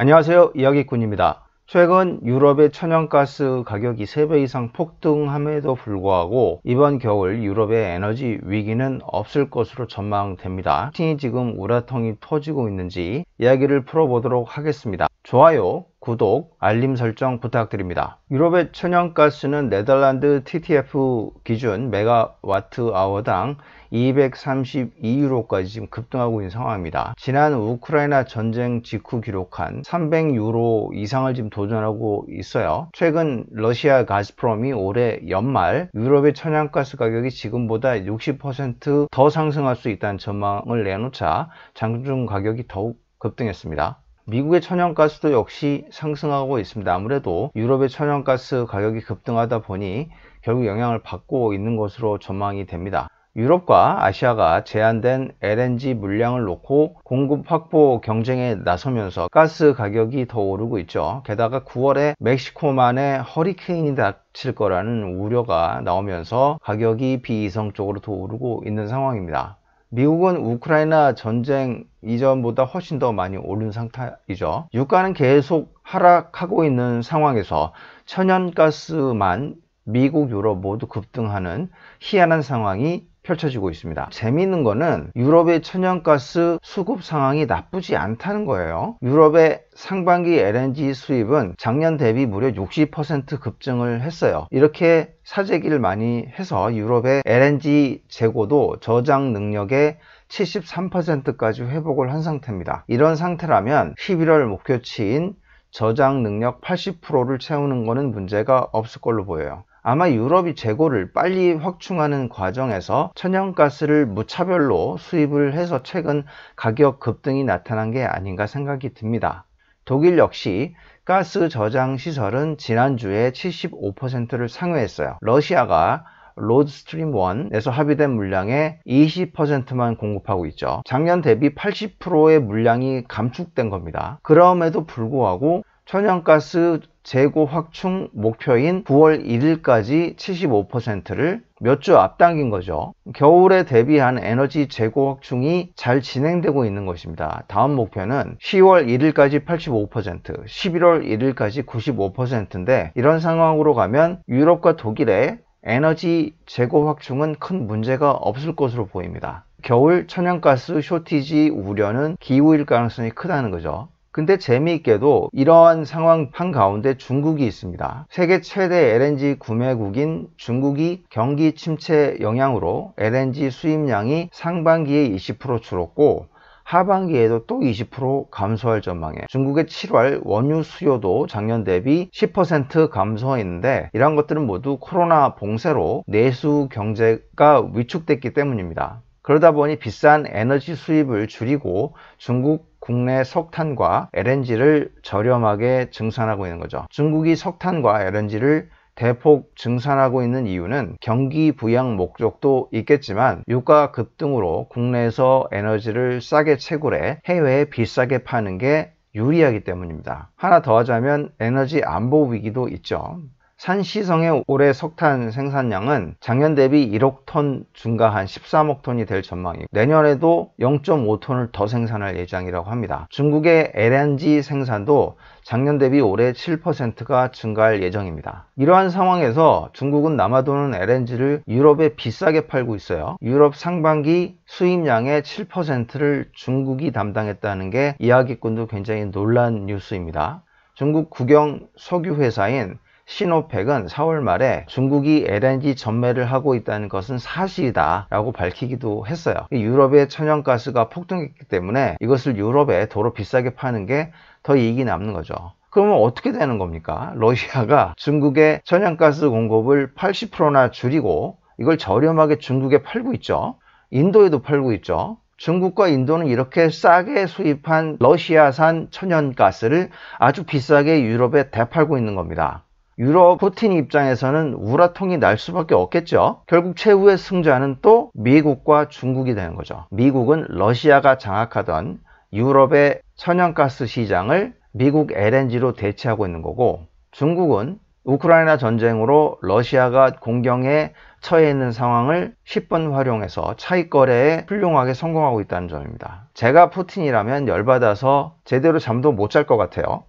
안녕하세요, 이야기꾼입니다. 최근 유럽의 천연가스 가격이 3배 이상 폭등함에도 불구하고 이번 겨울 유럽의 에너지 위기는 없을 것으로 전망됩니다. 푸틴이 지금 우라통이 터지고 있는지 이야기를 풀어보도록 하겠습니다. 좋아요, 구독, 알림 설정 부탁드립니다. 유럽의 천연가스는 네덜란드 TTF 기준 메가와트 아워당 232유로까지 지금 급등하고 있는 상황입니다. 지난 우크라이나 전쟁 직후 기록한 300유로 이상을 지금 도전하고 있어요. 최근 러시아 가스프롬이 올해 연말 유럽의 천연가스 가격이 지금보다 60% 더 상승할 수 있다는 전망을 내놓자 장중 가격이 더욱 급등했습니다. 미국의 천연가스도 역시 상승하고 있습니다. 아무래도 유럽의 천연가스 가격이 급등하다 보니 결국 영향을 받고 있는 것으로 전망이 됩니다. 유럽과 아시아가 제한된 LNG 물량을 놓고 공급 확보 경쟁에 나서면서 가스 가격이 더 오르고 있죠. 게다가 9월에 멕시코만에 허리케인이 닥칠 거라는 우려가 나오면서 가격이 비이성적으로 더 오르고 있는 상황입니다. 미국은 우크라이나 전쟁 이전보다 훨씬 더 많이 오른 상태이죠. 유가는 계속 하락하고 있는 상황에서 천연가스만 미국, 유럽 모두 급등하는 희한한 상황이 펼쳐지고 있습니다. 재미있는 거는 유럽의 천연가스 수급 상황이 나쁘지 않다는 거예요. 유럽의 상반기 LNG 수입은 작년 대비 무려 60% 급증을 했어요. 이렇게 사재기를 많이 해서 유럽의 LNG 재고도 저장 능력의 73%까지 회복을 한 상태입니다. 이런 상태라면 11월 목표치인 저장 능력 80%를 채우는 것은 문제가 없을 걸로 보여요. 아마 유럽이 재고를 빨리 확충하는 과정에서 천연가스를 무차별로 수입을 해서 최근 가격 급등이 나타난 게 아닌가 생각이 듭니다. 독일 역시 가스 저장 시설은 지난주에 75%를 상회했어요. 러시아가 로드스트림 1에서 합의된 물량의 20%만 공급하고 있죠. 작년 대비 80%의 물량이 감축된 겁니다. 그럼에도 불구하고 천연가스 재고 확충 목표인 9월 1일까지 75%를 몇 주 앞당긴 거죠. 겨울에 대비한 에너지 재고 확충이 잘 진행되고 있는 것입니다. 다음 목표는 10월 1일까지 85%, 11월 1일까지 95%인데 이런 상황으로 가면 유럽과 독일의 에너지 재고 확충은 큰 문제가 없을 것으로 보입니다. 겨울 천연가스 쇼티지 우려는 기후일 가능성이 크다는 거죠. 근데 재미있게도 이러한 상황 한가운데 중국이 있습니다. 세계 최대 LNG 구매국인 중국이 경기 침체 영향으로 LNG 수입량이 상반기에 20% 줄었고 하반기에도 또 20% 감소할 전망이에요. 중국의 7월 원유 수요도 작년 대비 10% 감소했는데 이런 것들은 모두 코로나 봉쇄로 내수 경제가 위축됐기 때문입니다. 그러다 보니 비싼 에너지 수입을 줄이고 중국 국내 석탄과 LNG를 저렴하게 증산하고 있는 거죠. 중국이 석탄과 LNG를 대폭 증산하고 있는 이유는 경기 부양 목적도 있겠지만 유가 급등으로 국내에서 에너지를 싸게 채굴해 해외에 비싸게 파는 게 유리하기 때문입니다. 하나 더 하자면 에너지 안보 위기도 있죠. 산시성의 올해 석탄 생산량은 작년 대비 1억 톤 증가한 13억 톤이 될 전망이고 내년에도 0.5톤을 더 생산할 예정이라고 합니다. 중국의 LNG 생산도 작년 대비 올해 7%가 증가할 예정입니다. 이러한 상황에서 중국은 남아도는 LNG를 유럽에 비싸게 팔고 있어요. 유럽 상반기 수입량의 7%를 중국이 담당했다는 게 이야기꾼도 굉장히 놀란 뉴스입니다. 중국 국영 석유 회사인 시노펙은 4월 말에 중국이 LNG 전매를 하고 있다는 것은 사실이다 라고 밝히기도 했어요. 유럽의 천연가스가 폭등했기 때문에 이것을 유럽에 도로 비싸게 파는 게 더 이익이 남는 거죠. 그러면 어떻게 되는 겁니까? 러시아가 중국의 천연가스 공급을 80%나 줄이고 이걸 저렴하게 중국에 팔고 있죠. 인도에도 팔고 있죠. 중국과 인도는 이렇게 싸게 수입한 러시아산 천연가스를 아주 비싸게 유럽에 대팔고 있는 겁니다. 유럽 푸틴 입장에서는 우라통이 날 수밖에 없겠죠. 결국 최후의 승자는 또 미국과 중국이 되는 거죠. 미국은 러시아가 장악하던 유럽의 천연가스 시장을 미국 LNG로 대체하고 있는 거고 중국은 우크라이나 전쟁으로 러시아가 공경에 처해 있는 상황을 10번 활용해서 차익 거래에 훌륭하게 성공하고 있다는 점입니다. 제가 푸틴이라면 열받아서 제대로 잠도 못 잘 것 같아요.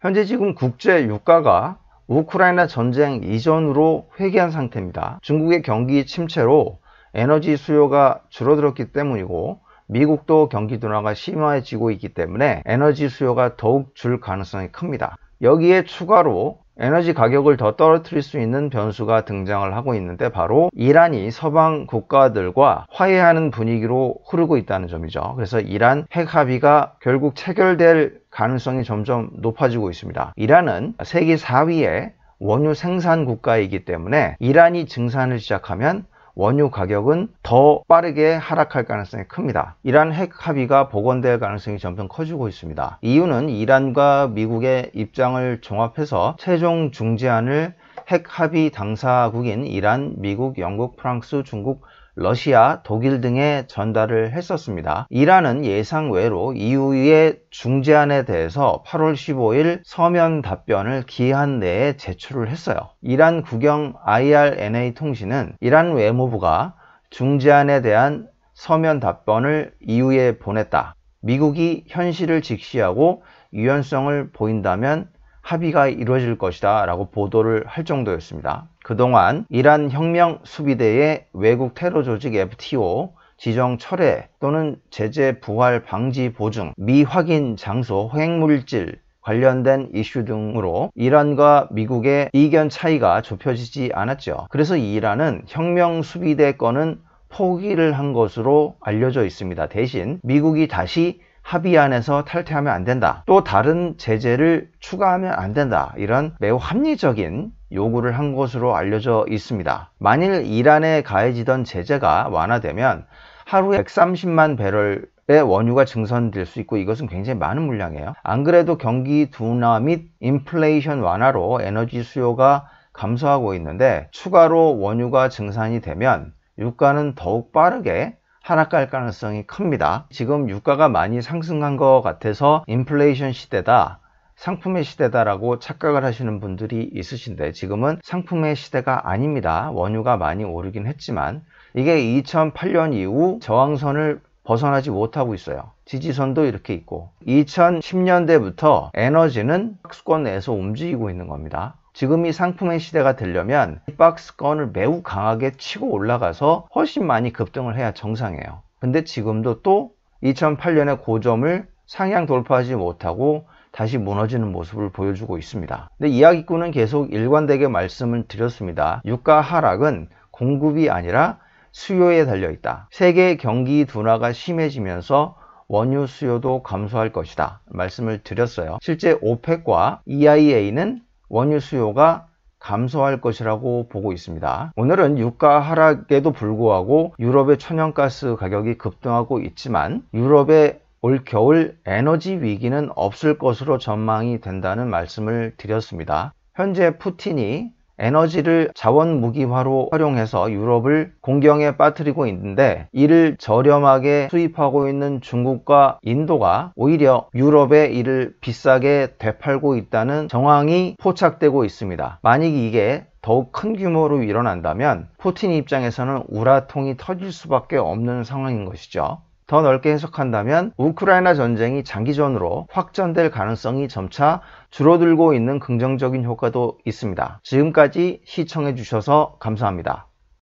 현재 지금 국제 유가가 우크라이나 전쟁 이전으로 회귀한 상태입니다. 중국의 경기 침체로 에너지 수요가 줄어들었기 때문이고 미국도 경기 둔화가 심화해지고 있기 때문에 에너지 수요가 더욱 줄 가능성이 큽니다. 여기에 추가로 에너지 가격을 더 떨어뜨릴 수 있는 변수가 등장을 하고 있는데 바로 이란이 서방 국가들과 화해하는 분위기로 흐르고 있다는 점이죠. 그래서 이란 핵 합의가 결국 체결될 가능성이 점점 높아지고 있습니다. 이란은 세계 4위의 원유 생산 국가이기 때문에 이란이 증산을 시작하면 원유 가격은 더 빠르게 하락할 가능성이 큽니다. 이란 핵 합의가 복원될 가능성이 점점 커지고 있습니다. 이유는 이란과 미국의 입장을 종합해서 최종 중재안을 핵 합의 당사국인 이란, 미국, 영국, 프랑스, 중국, 러시아, 독일 등에 전달을 했었습니다. 이란은 예상 외로 EU의 중재안에 대해서 8월 15일 서면 답변을 기한 내에 제출을 했어요. 이란 국영 IRNA 통신은 이란 외무부가 중재안에 대한 서면 답변을 EU에 보냈다. 미국이 현실을 직시하고 유연성을 보인다면 합의가 이루어질 것이다 라고 보도를 할 정도였습니다. 그동안 이란 혁명 수비대의 외국 테러 조직 FTO 지정 철회 또는 제재 부활 방지 보증, 미확인 장소 핵물질 관련된 이슈 등으로 이란과 미국의 이견 차이가 좁혀지지 않았죠. 그래서 이란은 혁명 수비대 건은 포기를 한 것으로 알려져 있습니다. 대신 미국이 다시 합의안에서 탈퇴하면 안 된다. 또 다른 제재를 추가하면 안 된다. 이런 매우 합리적인 요구를 한 것으로 알려져 있습니다. 만일 이란에 가해지던 제재가 완화되면 하루에 130만 배럴의 원유가 증선될 수 있고 이것은 굉장히 많은 물량이에요. 안 그래도 경기 둔화 및 인플레이션 완화로 에너지 수요가 감소하고 있는데 추가로 원유가 증산이 되면 유가는 더욱 빠르게 하락할 가능성이 큽니다. 지금 유가가 많이 상승한 것 같아서 인플레이션 시대다, 상품의 시대다라고 착각을 하시는 분들이 있으신데 지금은 상품의 시대가 아닙니다. 원유가 많이 오르긴 했지만 이게 2008년 이후 저항선을 벗어나지 못하고 있어요. 지지선도 이렇게 있고 2010년대부터 에너지는 박스권 내에서 움직이고 있는 겁니다. 지금 이 상품의 시대가 되려면 이 박스권을 매우 강하게 치고 올라가서 훨씬 많이 급등을 해야 정상이에요. 근데 지금도 또 2008년의 고점을 상향 돌파하지 못하고 다시 무너지는 모습을 보여주고 있습니다. 근데 이야기꾼은 계속 일관되게 말씀을 드렸습니다. 유가 하락은 공급이 아니라 수요에 달려있다. 세계 경기 둔화가 심해지면서 원유 수요도 감소할 것이다 말씀을 드렸어요. 실제 오펙과 EIA는 원유 수요가 감소할 것이라고 보고 있습니다. 오늘은 유가 하락에도 불구하고 유럽의 천연가스 가격이 급등하고 있지만 유럽의 올 겨울 에너지 위기는 없을 것으로 전망이 된다는 말씀을 드렸습니다. 현재 푸틴이 에너지를 자원 무기화로 활용해서 유럽을 공경에 빠뜨리고 있는데 이를 저렴하게 수입하고 있는 중국과 인도가 오히려 유럽에 이를 비싸게 되팔고 있다는 정황이 포착되고 있습니다. 만약 이게 더욱 큰 규모로 일어난다면 푸틴 입장에서는 우라통이 터질 수밖에 없는 상황인 것이죠. 더 넓게 해석한다면 우크라이나 전쟁이 장기전으로 확전될 가능성이 점차 줄어들고 있는 긍정적인 효과도 있습니다. 지금까지 시청해 주셔서 감사합니다.